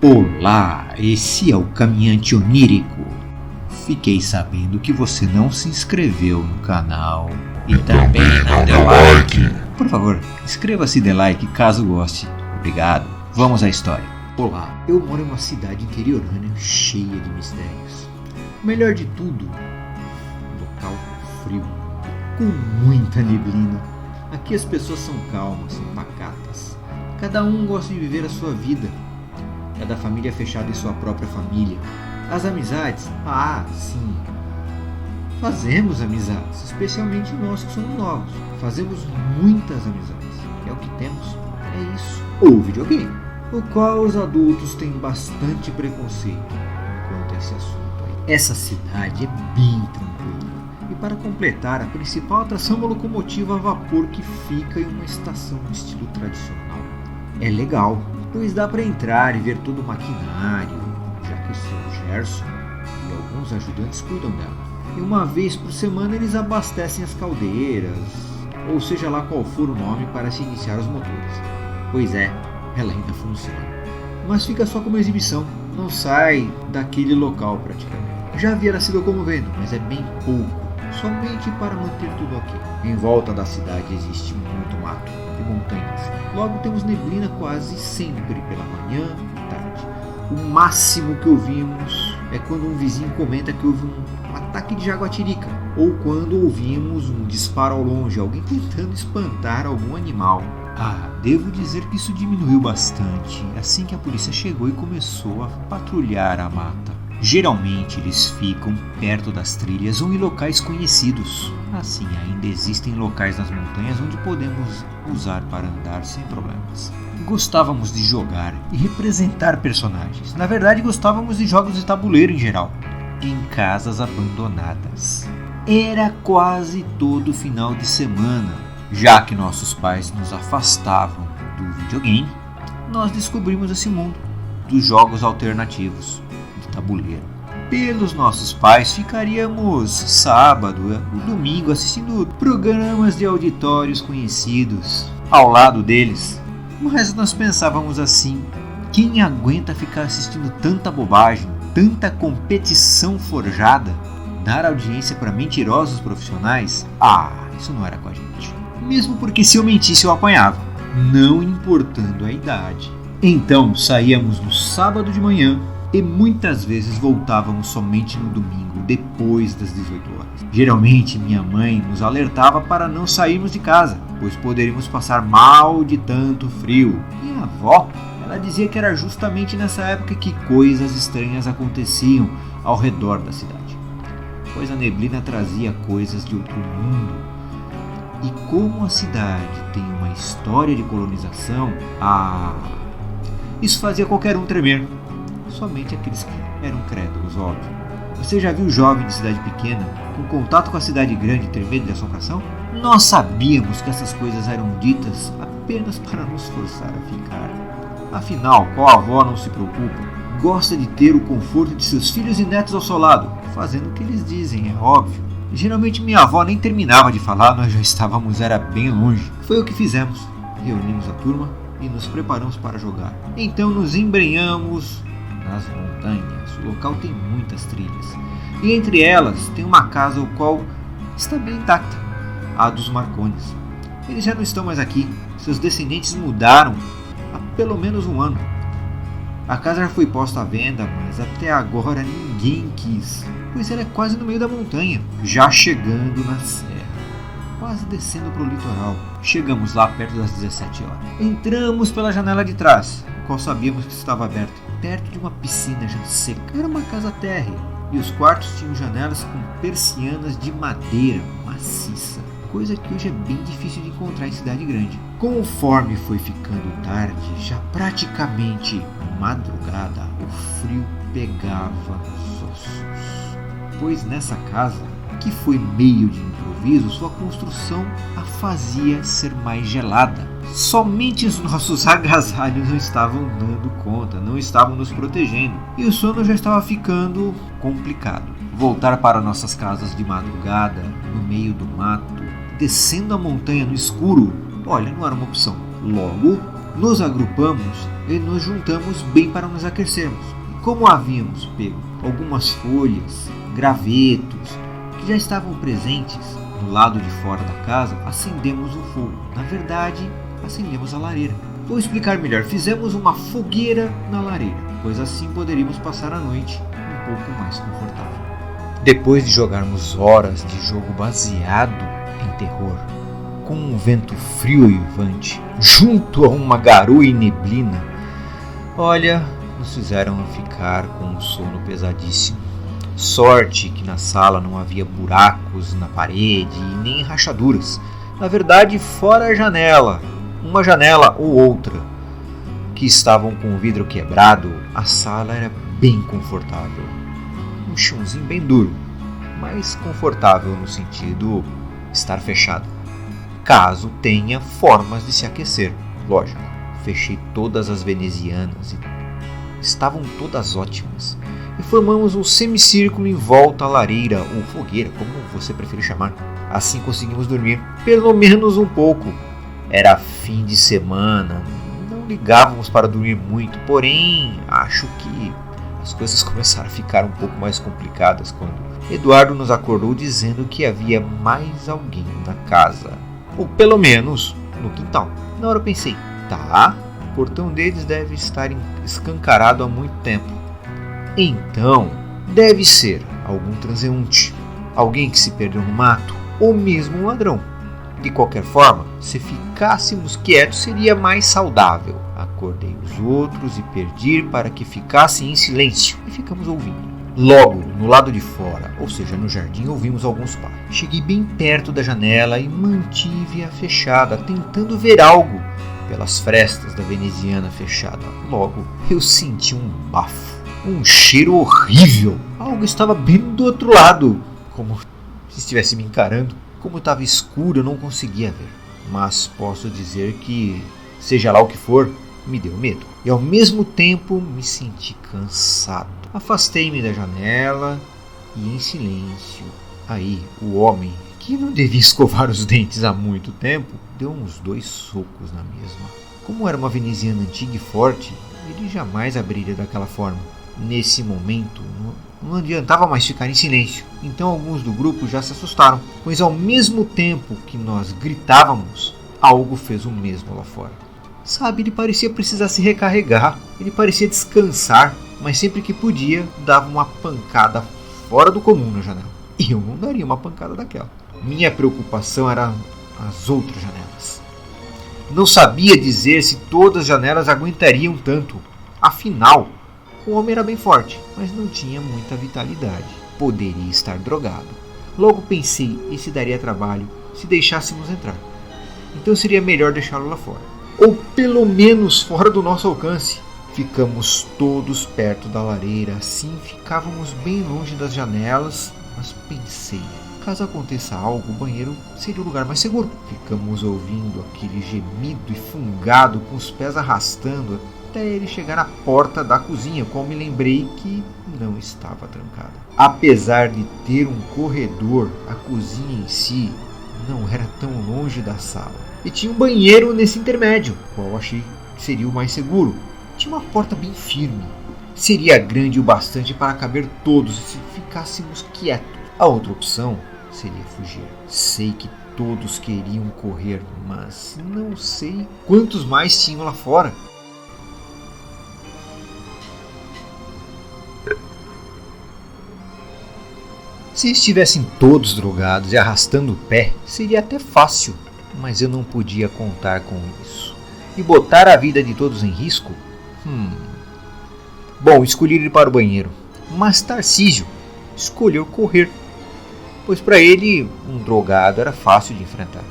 Olá, esse é o Caminhante Onírico. Fiquei sabendo que você não se inscreveu no canal e também não deu like. Por favor, inscreva-se e dê like caso goste. Obrigado. Vamos à história. Olá, eu moro em uma cidade interiorana cheia de mistérios. O melhor de tudo, local frio, com muita neblina. Aqui as pessoas são calmas, são pacatas. Cada um gosta de viver a sua vida. Cada família é fechada em sua própria família. As amizades? Ah, sim. Fazemos amizades, especialmente nós que somos novos. Fazemos muitas amizades. É o que temos. É isso. Ou videogame, o qual os adultos têm bastante preconceito quanto a esse assunto aí. Essa cidade é bem tranquila. E para completar, a principal atração é uma locomotiva a vapor que fica em uma estação de estilo tradicional. É legal, pois dá para entrar e ver todo o maquinário, já que o seu Gerson e alguns ajudantes cuidam dela. E uma vez por semana eles abastecem as caldeiras, ou seja lá qual for o nome para se iniciar os motores. Pois é, ela ainda funciona. Mas fica só como exibição, não sai daquele local praticamente. Já havia ela se locomovendo, mas é bem pouco, somente para manter tudo ok. Em volta da cidade existe muito mato e montanhas. Logo temos neblina quase sempre pela manhã e tarde. O máximo que ouvimos é quando um vizinho comenta que houve um ataque de jaguatirica, ou quando ouvimos um disparo ao longe, alguém tentando espantar algum animal. Ah, devo dizer que isso diminuiu bastante assim que a polícia chegou e começou a patrulhar a mata. Geralmente eles ficam perto das trilhas ou em locais conhecidos. Assim, ainda existem locais nas montanhas onde podemos usar para andar sem problemas. Gostávamos de jogar e representar personagens. Na verdade, gostávamos de jogos de tabuleiro em geral, em casas abandonadas. Era quase todo final de semana. Já que nossos pais nos afastavam do videogame, nós descobrimos esse mundo dos jogos alternativos de tabuleiro. Pelos nossos pais, ficaríamos sábado e domingo assistindo programas de auditórios conhecidos ao lado deles. Mas nós pensávamos assim: quem aguenta ficar assistindo tanta bobagem, tanta competição forjada, dar audiência para mentirosos profissionais? Ah, isso não era com a gente. Mesmo porque se eu mentisse eu apanhava, não importando a idade. Então saíamos no sábado de manhã e muitas vezes voltávamos somente no domingo, depois das 18 horas. Geralmente minha mãe nos alertava para não sairmos de casa, pois poderíamos passar mal de tanto frio. Minha avó, ela dizia que era justamente nessa época que coisas estranhas aconteciam ao redor da cidade, pois a neblina trazia coisas de outro mundo. E como a cidade tem uma história de colonização, isso fazia qualquer um tremer. Somente aqueles que eram crédulos, óbvio. Você já viu jovem de cidade pequena, com contato com a cidade grande, ter medo de assombração? Nós sabíamos que essas coisas eram ditas apenas para nos forçar a ficar. Afinal, qual avó não se preocupa? Gosta de ter o conforto de seus filhos e netos ao seu lado, fazendo o que eles dizem, é óbvio. Geralmente minha avó nem terminava de falar, nós já estávamos bem longe. Foi o que fizemos. Reunimos a turma e nos preparamos para jogar. Então nos embrenhamos nas montanhas. O local tem muitas trilhas. E entre elas tem uma casa o qual está bem intacta, a dos Marcones. Eles já não estão mais aqui. Seus descendentes mudaram há pelo menos um ano. A casa já foi posta à venda, mas até agora ninguém quis, pois ela é quase no meio da montanha, já chegando na serra, quase descendo para o litoral. Chegamos lá perto das 17 horas. Entramos pela janela de trás, o qual sabíamos que estava aberta, perto de uma piscina já seca. Era uma casa térrea, e os quartos tinham janelas com persianas de madeira maciça, coisa que hoje é bem difícil de encontrar em cidade grande. Conforme foi ficando tarde, já praticamente madrugada, o frio pegava nos ossos, pois nessa casa, que foi meio de improviso, sua construção a fazia ser mais gelada. Somente os nossos agasalhos não estavam dando conta, não estavam nos protegendo, e o sono já estava ficando complicado. Voltar para nossas casas de madrugada, no meio do mato, descendo a montanha no escuro, olha, não era uma opção. Logo, Nos agrupamos e nos juntamos bem para nos aquecermos. E como havíamos pego algumas folhas, gravetos, que já estavam presentes no lado de fora da casa, acendemos o fogo. Na verdade, acendemos a lareira. Vou explicar melhor. Fizemos uma fogueira na lareira, pois assim poderíamos passar a noite um pouco mais confortável. Depois de jogarmos horas de jogo baseado em terror, com um vento frio e uivante, junto a uma garoa e neblina, olha, nos fizeram ficar com um sono pesadíssimo. Sorte que na sala não havia buracos na parede e nem rachaduras. Na verdade, fora a janela, uma janela ou outra, que estavam com o vidro quebrado, a sala era bem confortável. Um chãozinho bem duro, mas confortável no sentido estar fechado. Caso tenha formas de se aquecer, lógico. Fechei todas as venezianas e estavam todas ótimas. E formamos um semicírculo em volta à lareira ou fogueira, como você preferir chamar. Assim conseguimos dormir pelo menos um pouco. Era fim de semana, não ligávamos para dormir muito, porém acho que as coisas começaram a ficar um pouco mais complicadas quando Eduardo nos acordou dizendo que havia mais alguém na casa, ou pelo menos no quintal. Na hora eu pensei, tá, o portão deles deve estar escancarado há muito tempo. Então, deve ser algum transeunte, alguém que se perdeu no mato, ou mesmo um ladrão. De qualquer forma, se ficássemos quietos seria mais saudável. Acordei os outros e pedi para que ficassem em silêncio e ficamos ouvindo. Logo, no lado de fora, ou seja, no jardim, ouvimos alguns passos. Cheguei bem perto da janela e mantive-a fechada, tentando ver algo pelas frestas da veneziana fechada. Logo, eu senti um bafo. Um cheiro horrível. Algo estava bem do outro lado, como se estivesse me encarando. Como estava escuro, eu não conseguia ver. Mas posso dizer que, seja lá o que for, me deu medo. E ao mesmo tempo me senti cansado. Afastei-me da janela e em silêncio. Aí o homem, que não devia escovar os dentes há muito tempo, deu uns 2 socos na mesma. Como era uma veneziana antiga e forte, ele jamais abriria daquela forma. Nesse momento, não adiantava mais ficar em silêncio. Então alguns do grupo já se assustaram, pois ao mesmo tempo que nós gritávamos, algo fez o mesmo lá fora. Sabe, ele parecia precisar se recarregar, ele parecia descansar, mas sempre que podia, dava uma pancada fora do comum na janela. E eu não daria uma pancada daquela. Minha preocupação era as outras janelas. Não sabia dizer se todas as janelas aguentariam tanto. Afinal, o homem era bem forte, mas não tinha muita vitalidade. Poderia estar drogado. Logo pensei, esse daria trabalho se deixássemos entrar. Então seria melhor deixá-lo lá fora. Ou pelo menos fora do nosso alcance. Ficamos todos perto da lareira, assim ficávamos bem longe das janelas, mas pensei, caso aconteça algo, o banheiro seria o lugar mais seguro. Ficamos ouvindo aquele gemido e fungado com os pés arrastando até ele chegar à porta da cozinha, qual me lembrei que não estava trancada. Apesar de ter um corredor, a cozinha em si não era tão longe da sala. E tinha um banheiro nesse intermédio, qual achei que seria o mais seguro. Tinha uma porta bem firme. Seria grande o bastante para caber todos se ficássemos quietos. A outra opção seria fugir. Sei que todos queriam correr, mas não sei quantos mais tinham lá fora. Se estivessem todos drogados e arrastando o pé, seria até fácil, mas eu não podia contar com isso. E botar a vida de todos em risco? Bom, escolhi ir para o banheiro, mas Tarcísio escolheu correr, pois para ele um drogado era fácil de enfrentar.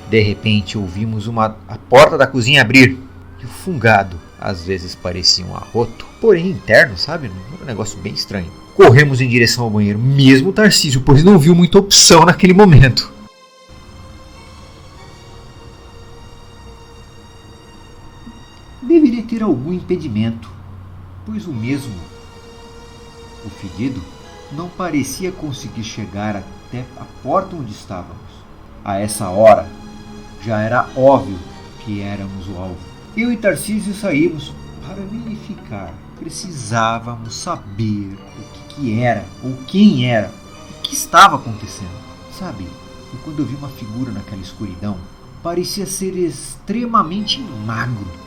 De repente ouvimos a porta da cozinha abrir e o fungado, às vezes parecia um arroto, porém interno, sabe? Era um negócio bem estranho. Corremos em direção ao banheiro, mesmo Tarcísio, pois não viu muita opção naquele momento. Deveria ter algum impedimento, pois o fedido, não parecia conseguir chegar até a porta onde estávamos. A essa hora, já era óbvio que éramos o alvo. Eu e Tarcísio saímos para verificar. Precisávamos saber o que era, ou quem era, o que estava acontecendo. Sabe, foi quando eu vi uma figura naquela escuridão. Parecia ser extremamente magro.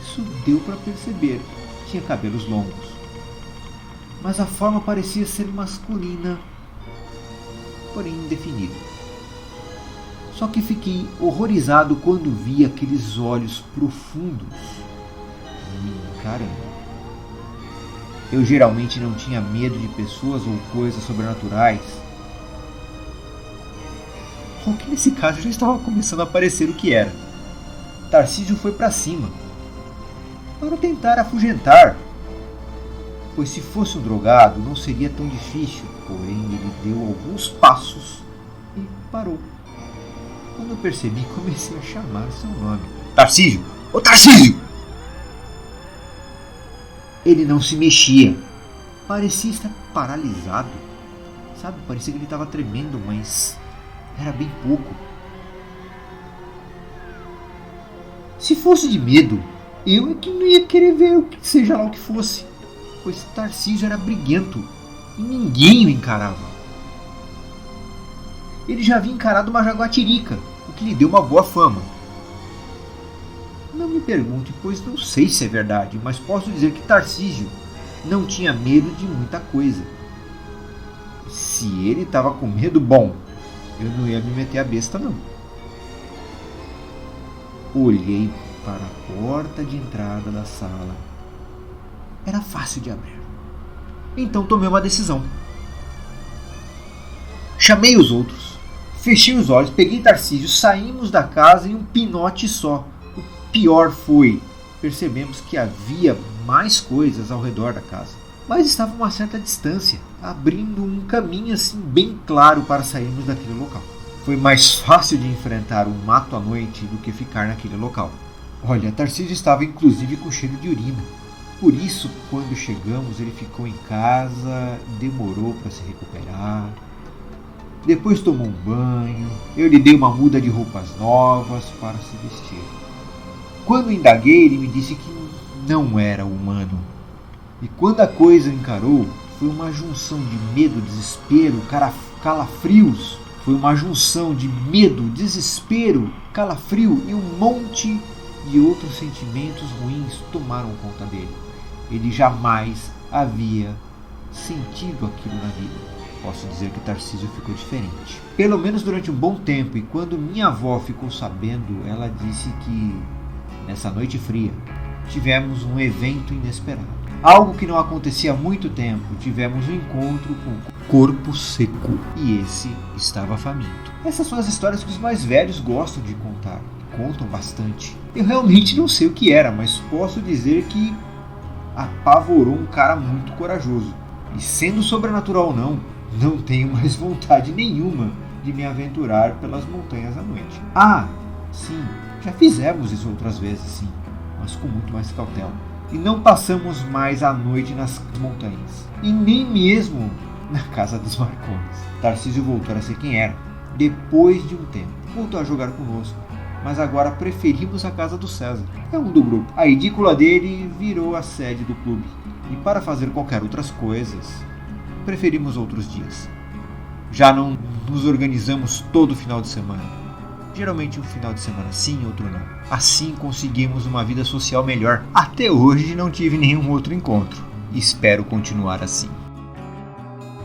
Isso deu para perceber. Tinha cabelos longos. Mas a forma parecia ser masculina, porém indefinida. Só que fiquei horrorizado quando vi aqueles olhos profundos me encarando. Eu geralmente não tinha medo de pessoas ou coisas sobrenaturais. Só que nesse caso já estava começando a aparecer o que era. Tarcísio foi para cima para tentar afugentar, pois se fosse um drogado não seria tão difícil, porém ele deu alguns passos e parou. Quando eu percebi, comecei a chamar seu nome. Tarcísio! Ô Tarcísio! Ele não se mexia. Parecia estar paralisado. Sabe, parecia que ele estava tremendo, mas era bem pouco. Se fosse de medo, eu é que não ia querer ver o que seja lá o que fosse, pois Tarcísio era briguento e ninguém o encarava. Ele já havia encarado uma jaguatirica, o que lhe deu uma boa fama. Não me pergunte, pois não sei se é verdade, mas posso dizer que Tarcísio não tinha medo de muita coisa. Se ele estava com medo, bom, eu não ia me meter a besta não. Olhei para a porta de entrada da sala. Era fácil de abrir. Então tomei uma decisão. Chamei os outros, fechei os olhos, peguei Tarcísio, saímos da casa em um pinote só. O pior foi, percebemos que havia mais coisas ao redor da casa, mas estava a uma certa distância, abrindo um caminho assim bem claro para sairmos daquele local. Foi mais fácil de enfrentar um mato à noite do que ficar naquele local. Olha, Tarcísio estava inclusive com cheiro de urina. Por isso, quando chegamos, ele ficou em casa, demorou para se recuperar. Depois tomou um banho, eu lhe dei uma muda de roupas novas para se vestir. Quando indaguei, ele me disse que não era humano. E quando a coisa encarou, foi uma junção de medo, desespero, calafrios. Foi uma junção de medo, desespero, calafrio e um monte de outros sentimentos ruins tomaram conta dele. Ele jamais havia sentido aquilo na vida. Posso dizer que Tarcísio ficou diferente. Pelo menos durante um bom tempo, e quando minha avó ficou sabendo, ela disse que nessa noite fria tivemos um evento inesperado. Algo que não acontecia há muito tempo. Tivemos um encontro com o corpo seco e esse estava faminto. Essas são as histórias que os mais velhos gostam de contar. Contam bastante. Eu realmente não sei o que era, mas posso dizer que apavorou um cara muito corajoso. E sendo sobrenatural ou não, não tenho mais vontade nenhuma de me aventurar pelas montanhas à noite. Ah, sim, já fizemos isso outras vezes, sim, mas com muito mais cautela. E não passamos mais a noite nas montanhas. E nem mesmo na casa dos Marcones. Tarcísio voltou a ser quem era. Depois de um tempo, voltou a jogar conosco. Mas agora preferimos a casa do César. É um do grupo. A edícula dele virou a sede do clube. E para fazer qualquer outras coisas, preferimos outros dias. Já não nos organizamos todo final de semana. Geralmente um final de semana sim, outro não. Assim conseguimos uma vida social melhor. Até hoje não tive nenhum outro encontro. Espero continuar assim.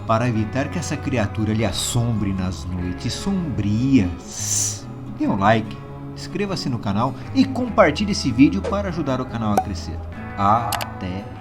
Para evitar que essa criatura lhe assombre nas noites sombrias, dê um like, inscreva-se no canal e compartilhe esse vídeo para ajudar o canal a crescer. Até!